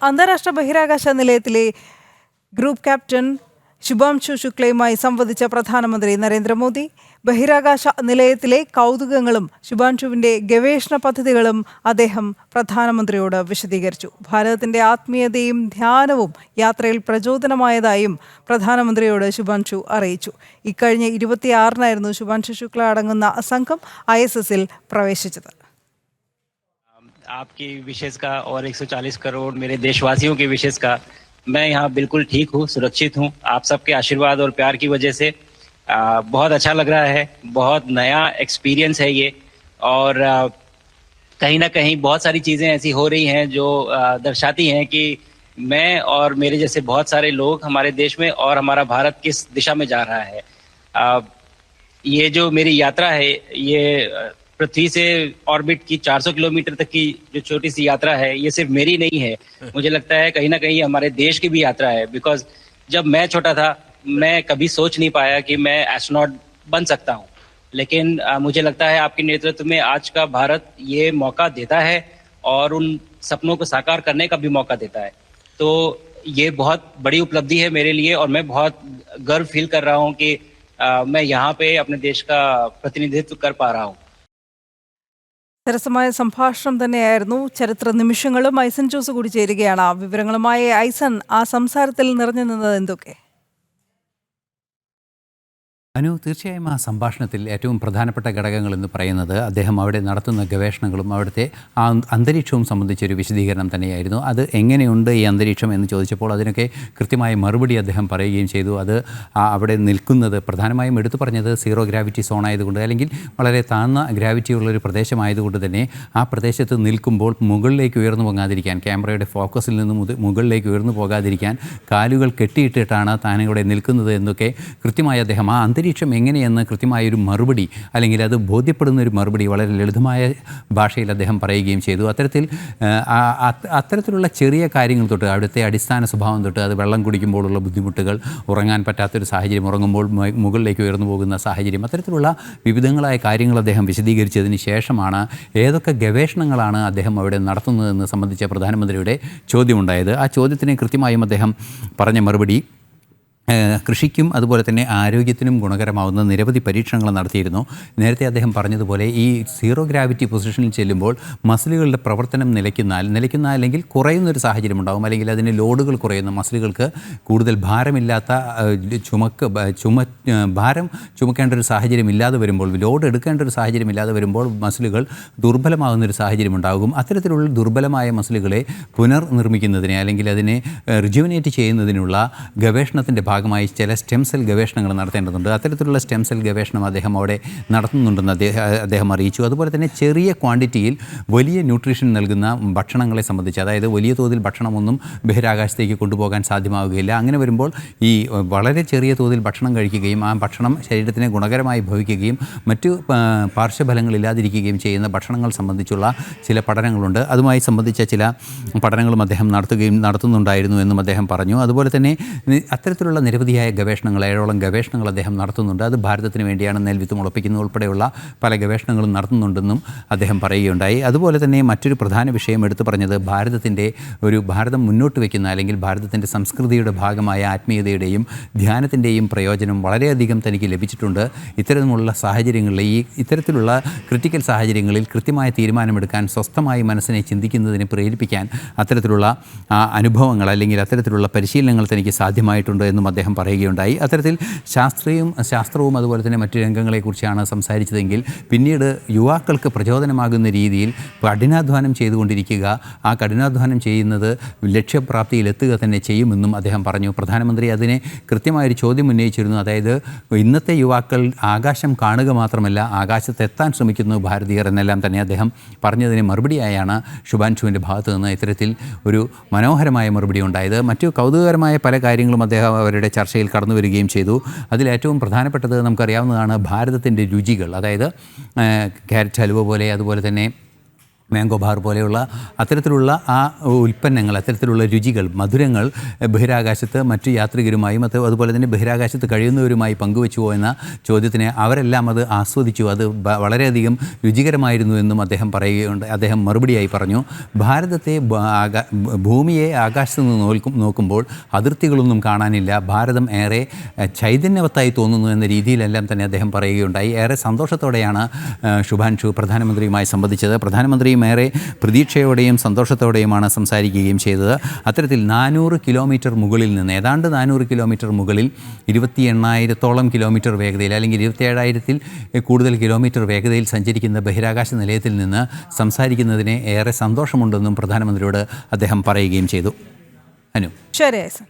അന്താരാഷ്ട്ര ബഹിരാകാശ നിലയത്തിലെ group captain Shubhanshu ശുക്ലയുമായി സംവദിച്ച പ്രധാനമന്ത്രി നരേന്ദ്രമോദി ബഹിരാകാശ നിലയത്തിലെ കൗതുകങ്ങളും ശുഭാംശുവിന്റെ ഗവേഷണ പദ്ധതികളും അദ്ദേഹം പ്രധാനമന്ത്രിയോട് വിശദീകരിച്ചു. ഭാരതത്തിന്റെ ആത്മീയതയും ധ്യാനവും യാത്രയിൽ പ്രചോദനമായതായും പ്രധാനമന്ത്രിയോട് ശുഭാംശു അറിയിച്ചു. ഇക്കഴിഞ്ഞ 26-നായിരുന്നു ശുഭാംശു ശുക്ല അടങ്ങുന്ന സംഘം ISS-ൽ പ്രവേശിച്ചത്. आपकी विशेष का और 140 करोड़ मेरे देशवासियों की विशेष का मैं यहाँ बिल्कुल ठीक हूँ, सुरक्षित हूँ. आप सबके आशीर्वाद और प्यार की वजह से बहुत अच्छा लग रहा है. बहुत नया एक्सपीरियंस है ये और कहीं ना कहीं बहुत सारी चीज़ें ऐसी हो रही हैं जो दर्शाती हैं कि मैं और मेरे जैसे बहुत सारे लोग हमारे देश में और हमारा भारत किस दिशा में जा रहा है. ये जो मेरी यात्रा है ये पृथ्वी से ऑर्बिट की 400 किलोमीटर तक की जो छोटी सी यात्रा है ये सिर्फ मेरी नहीं है. मुझे लगता है कहीं ना कहीं हमारे देश की भी यात्रा है. बिकॉज जब मैं छोटा था मैं कभी सोच नहीं पाया कि मैं एस्ट्रोनॉट बन सकता हूँ, लेकिन मुझे लगता है आपके नेतृत्व में आज का भारत ये मौका देता है और उन सपनों को साकार करने का भी मौका देता है. तो ये बहुत बड़ी उपलब्धि है मेरे लिए और मैं बहुत गर्व फील कर रहा हूँ कि मैं यहाँ पे अपने देश का प्रतिनिधित्व कर पा रहा हूँ. സരസമായ സംഭാഷണം തന്നെയായിരുന്നു. ചരിത്ര നിമിഷങ്ങളും ഐസൻ ജോസ് കൂടി ചേരുകയാണ്. വിവരങ്ങളുമായി ഐസൻ, ആ സംസാരത്തിൽ നിറഞ്ഞു നിന്നത് എന്തൊക്കെ? തീർച്ചയായും ആ സംഭാഷണത്തിൽ ഏറ്റവും പ്രധാനപ്പെട്ട ഘടകങ്ങളെന്ന് പറയുന്നത് അദ്ദേഹം അവിടെ നടത്തുന്ന ഗവേഷണങ്ങളും അവിടുത്തെ ആ അന്തരീക്ഷവും സംബന്ധിച്ചൊരു വിശദീകരണം തന്നെയായിരുന്നു. അത് എങ്ങനെയുണ്ട് ഈ അന്തരീക്ഷം എന്ന് ചോദിച്ചപ്പോൾ അതിനൊക്കെ കൃത്യമായ മറുപടി അദ്ദേഹം പറയുകയും ചെയ്തു. അത് അവിടെ നിൽക്കുന്നത് പ്രധാനമായും എടുത്തു പറഞ്ഞത് സീറോ ഗ്രാവിറ്റി സോൺ ആയതുകൊണ്ട്, അല്ലെങ്കിൽ വളരെ താഴ്ന്ന ഗ്രാവിറ്റി ഉള്ളൊരു പ്രദേശമായതുകൊണ്ട് തന്നെ ആ പ്രദേശത്ത് നിൽക്കുമ്പോൾ മുകളിലേക്ക് ഉയർന്നു പോകാതിരിക്കാൻ, ക്യാമറയുടെ ഫോക്കസിൽ നിന്ന് മുകളിലേക്ക് ഉയർന്നു പോകാതിരിക്കാൻ കാലുകൾ കെട്ടിയിട്ടിട്ടാണ് താനിവിടെ നിൽക്കുന്നത് എന്നൊക്കെ കൃത്യമായി അദ്ദേഹം ആ അന്തരീക്ഷം എങ്ങനെയെന്ന് കൃത്യമായൊരു മറുപടി, അല്ലെങ്കിൽ അത് ബോധ്യപ്പെടുന്ന ഒരു മറുപടി വളരെ ലളിതമായ ഭാഷയിൽ അദ്ദേഹം പറയുകയും ചെയ്തു. അത്തരത്തിലുള്ള ചെറിയ കാര്യങ്ങൾ തൊട്ട് അവിടുത്തെ അടിസ്ഥാന സ്വഭാവം തൊട്ട്, അത് വെള്ളം കുടിക്കുമ്പോഴുള്ള ബുദ്ധിമുട്ടുകൾ, ഉറങ്ങാൻ പറ്റാത്തൊരു സാഹചര്യം, ഉറങ്ങുമ്പോൾ മുകളിലേക്ക് ഉയർന്നു പോകുന്ന സാഹചര്യം, അത്തരത്തിലുള്ള വിവിധങ്ങളായ കാര്യങ്ങൾ അദ്ദേഹം വിശദീകരിച്ചതിന് ശേഷമാണ് ഏതൊക്കെ ഗവേഷണങ്ങളാണ് അദ്ദേഹം അവിടെ നടത്തുന്നതെന്ന് സംബന്ധിച്ച പ്രധാനമന്ത്രിയുടെ ചോദ്യമുണ്ടായത്. ആ ചോദ്യത്തിന് കൃത്യമായും അദ്ദേഹം പറഞ്ഞ മറുപടി കൃഷിക്കും അതുപോലെ തന്നെ ആരോഗ്യത്തിനും ഗുണകരമാവുന്ന നിരവധി പരീക്ഷണങ്ങൾ നടത്തിയിരുന്നു. നേരത്തെ അദ്ദേഹം പറഞ്ഞതുപോലെ ഈ സീറോ ഗ്രാവിറ്റി പൊസിഷനിൽ ചെല്ലുമ്പോൾ മസിലുകളുടെ പ്രവർത്തനം നിലയ്ക്കുന്ന അല്ലെങ്കിൽ കുറയുന്നൊരു സാഹചര്യം ഉണ്ടാകും, അല്ലെങ്കിൽ അതിന് ലോഡുകൾ കുറയുന്ന, മസിലുകൾക്ക് കൂടുതൽ ഭാരമില്ലാത്ത ഭാരം ചുമക്കേണ്ട ഒരു സാഹചര്യം ഇല്ലാതെ വരുമ്പോൾ, ലോഡ് എടുക്കേണ്ട ഒരു സാഹചര്യം ഇല്ലാതെ വരുമ്പോൾ മസിലുകൾ ദുർബലമാകുന്നൊരു സാഹചര്യം ഉണ്ടാകും. അത്തരത്തിലുള്ള ദുർബലമായ മസിലുകളെ പുനർനിർമ്മിക്കുന്നതിന്, അല്ലെങ്കിൽ അതിനെ റിജുവിനേറ്റ് ചെയ്യുന്നതിനുള്ള ഗവേഷണത്തിൻ്റെ ഭാഗമായി ചില സ്റ്റെം സെൽ ഗവേഷണങ്ങൾ നടത്തേണ്ടതുണ്ട്. അത്തരത്തിലുള്ള സ്റ്റെം സെൽ ഗവേഷണം അദ്ദേഹം അവിടെ നടത്തുന്നുണ്ടെന്ന് അദ്ദേഹം അറിയിച്ചു. അതുപോലെ തന്നെ ചെറിയ ക്വാണ്ടിറ്റിയിൽ വലിയ ന്യൂട്രീഷൻ നൽകുന്ന ഭക്ഷണങ്ങളെ സംബന്ധിച്ച്, അതായത് വലിയ തോതിൽ ഭക്ഷണമൊന്നും ബഹിരാകാശത്തേക്ക് കൊണ്ടുപോകാൻ സാധ്യമാവുകയില്ല. അങ്ങനെ വരുമ്പോൾ ഈ വളരെ ചെറിയ തോതിൽ ഭക്ഷണം കഴിക്കുകയും ആ ഭക്ഷണം ശരീരത്തിന് ഗുണകരമായി ഭവിക്കുകയും മറ്റു പാർശ്വഫലങ്ങളില്ലാതിരിക്കുകയും ചെയ്യുന്ന ഭക്ഷണങ്ങൾ സംബന്ധിച്ചുള്ള ചില പഠനങ്ങളുണ്ട്. അതുമായി സംബന്ധിച്ച ചില പഠനങ്ങളും അദ്ദേഹം നടത്തുന്നുണ്ടായിരുന്നു എന്നും അദ്ദേഹം പറഞ്ഞു. അതുപോലെ തന്നെ അത്തരത്തിലുള്ള നിരവധിയായ ഗവേഷണങ്ങൾ, 7ഓളം ഗവേഷണങ്ങൾ അദ്ദേഹം നടത്തുന്നുണ്ട്. അത് ഭാരതത്തിന് വേണ്ടിയാണ്. നെൽവിത്ത് മുളപ്പിക്കുന്നത് ഉൾപ്പെടെയുള്ള പല ഗവേഷണങ്ങളും നടത്തുന്നുണ്ടെന്നും അദ്ദേഹം പറയുകയുണ്ടായി. അതുപോലെ തന്നെ മറ്റൊരു പ്രധാന വിഷയം എടുത്തു പറഞ്ഞത് ഭാരതം മുന്നോട്ട് വയ്ക്കുന്ന, അല്ലെങ്കിൽ ഭാരതത്തിൻ്റെ സംസ്കൃതിയുടെ ഭാഗമായ ആത്മീയതയുടെയും ധ്യാനത്തിൻ്റെയും പ്രയോജനം വളരെയധികം തനിക്ക് ലഭിച്ചിട്ടുണ്ട്. ഇത്തരത്തിലുള്ള ക്രിട്ടിക്കൽ സാഹചര്യങ്ങളിൽ കൃത്യമായ തീരുമാനമെടുക്കാൻ, സ്വസ്ഥമായി മനസ്സിനെ ചിന്തിക്കുന്നതിന് പ്രേരിപ്പിക്കാൻ അത്തരത്തിലുള്ള അനുഭവങ്ങൾ, അല്ലെങ്കിൽ അത്തരത്തിലുള്ള പരിശീലനങ്ങൾ തനിക്ക് സാധ്യമായിട്ടുണ്ട് എന്നും അദ്ദേഹം പറയുകയുണ്ടായി. അത്തരത്തിൽ ശാസ്ത്രവും അതുപോലെ തന്നെ മറ്റു രംഗങ്ങളെക്കുറിച്ചാണ് സംസാരിച്ചതെങ്കിൽ പിന്നീട് യുവാക്കൾക്ക് പ്രചോദനമാകുന്ന രീതിയിൽ കഠിനാധ്വാനം ചെയ്തുകൊണ്ടിരിക്കുക, ആ കഠിനാധ്വാനം ചെയ്യുന്നത് ലക്ഷ്യപ്രാപ്തിയിലെത്തുക തന്നെ ചെയ്യുമെന്നും അദ്ദേഹം പറഞ്ഞു. പ്രധാനമന്ത്രി അതിനെ കൃത്യമായൊരു ചോദ്യം ഉന്നയിച്ചിരുന്നു. അതായത് ഇന്നത്തെ യുവാക്കൾ ആകാശം കാണുക മാത്രമല്ല ആകാശത്തെത്താൻ ശ്രമിക്കുന്നു ഭാരതീയർ എന്നെല്ലാം തന്നെ അദ്ദേഹം പറഞ്ഞതിന് മറുപടിയായാണ് ശുഭാംശുവിൻ്റെ ഭാഗത്തു നിന്ന് ഇത്തരത്തിൽ ഒരു മനോഹരമായ മറുപടി ഉണ്ടായത്. മറ്റു കൗതുകകരമായ പല കാര്യങ്ങളും അദ്ദേഹം അവരുടെ ചർച്ചയിൽ കടന്നു വരികയും ചെയ്തു. അതിലേറ്റവും പ്രധാനപ്പെട്ടത് നമുക്കറിയാവുന്നതാണ് ഭാരതത്തിൻ്റെ രുചികൾ. അതായത് ക്യാരറ്റ് ഹലുവ പോലെ, അതുപോലെ തന്നെ മാംഗോ ബാർ പോലെയുള്ള അത്തരത്തിലുള്ള ആ ഉൽപ്പന്നങ്ങൾ, അത്തരത്തിലുള്ള രുചികൾ, മധുരങ്ങൾ ബഹിരാകാശത്ത് മറ്റു യാത്രികരുമായും അതുപോലെ തന്നെ ബഹിരാകാശത്ത് കഴിയുന്നവരുമായി പങ്കുവെച്ചുവോ എന്ന ചോദ്യത്തിന് അവരെല്ലാം അത് ആസ്വദിച്ചു, അത് വളരെയധികം രുചികരമായിരുന്നു എന്നും അദ്ദേഹം മറുപടിയായി പറഞ്ഞു. ഭാരതത്തെ ഭൂമിയെ ആകാശത്ത് നിന്ന് നോക്കുമ്പോൾ അതിർത്തികളൊന്നും കാണാനില്ല, ഭാരതം ഏറെ ചൈതന്യവത്തായി തോന്നുന്നു എന്ന രീതിയിലെല്ലാം തന്നെ അദ്ദേഹം പറയുകയുണ്ടായി. ഏറെ സന്തോഷത്തോടെയാണ് ശുഭാൻഷു പ്രധാനമന്ത്രിയുമായി സംബന്ധിച്ചത്. പ്രധാനമന്ത്രിയും ഏറെ പ്രതീക്ഷയോടെയും സന്തോഷത്തോടെയുമാണ് സംസാരിക്കുകയും ചെയ്തത്. അത്തരത്തിൽ 400 കിലോമീറ്റർ മുകളിൽ നിന്ന്, ഏതാണ്ട് 400 കിലോമീറ്റർ മുകളിൽ 28,000 കിലോമീറ്റർ വേഗതയിൽ അല്ലെങ്കിൽ 27,000 കൂടുതൽ കിലോമീറ്റർ വേഗതയിൽ സഞ്ചരിക്കുന്ന ബഹിരാകാശ നിലയത്തിൽ നിന്ന് സംസാരിക്കുന്നതിന് ഏറെ സന്തോഷമുണ്ടെന്നും പ്രധാനമന്ത്രിയോട് അദ്ദേഹം പറയുകയും ചെയ്തു. അനു. ശരി ഐസൻ.